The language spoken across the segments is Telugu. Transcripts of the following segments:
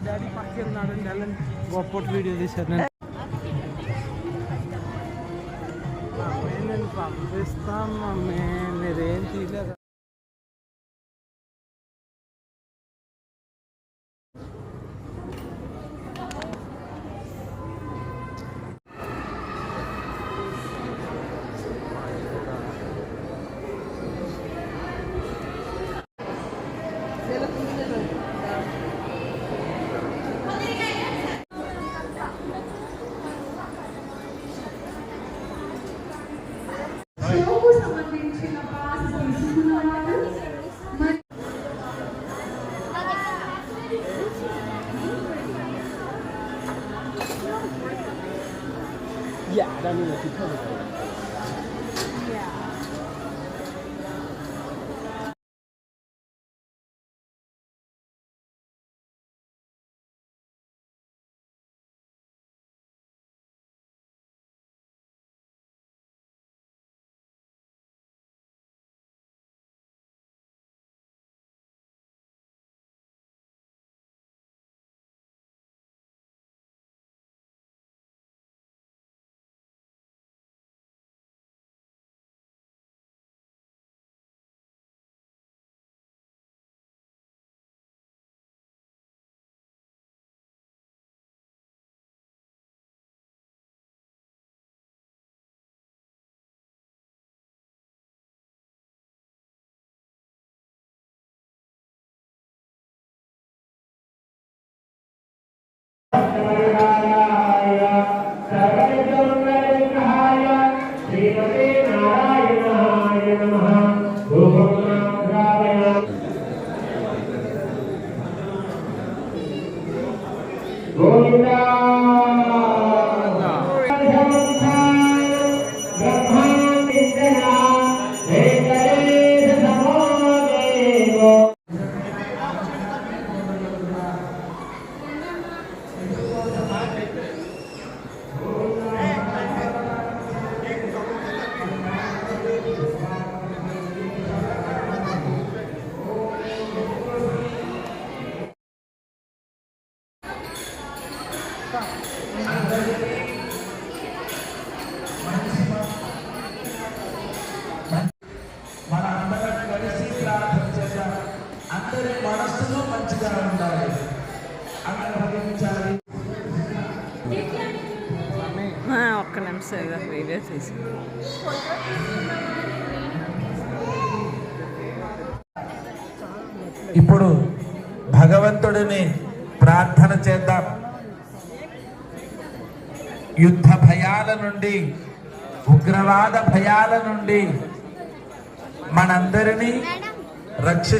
డాడీ పక్కకి ఉన్నాడండి, వెళ్ళండి. గొప్పటి వీడియో తీశారు. నేను పంపిస్తాను మమ్మీ, మీరేం తీయలేదు. సంబంధించిన pass తీసుకున్నవారు Yeah, I mean, like, you covered it. మన అందరం కలిసి ప్రార్థన చేద్దాం. అందరి మనస్సులో మంచిగా ఉండాలి, అనుభవించాలి. ఒక్క నిమిషం వీడియో తీసి ఇప్పుడు భగవంతుడిని ప్రార్థన చేద్దాం. యుద్ధ భయాల నుండి, ఉగ్రవాద భయాల నుండి మనందరినీ రక్షి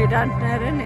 ఏంటంటున్నారని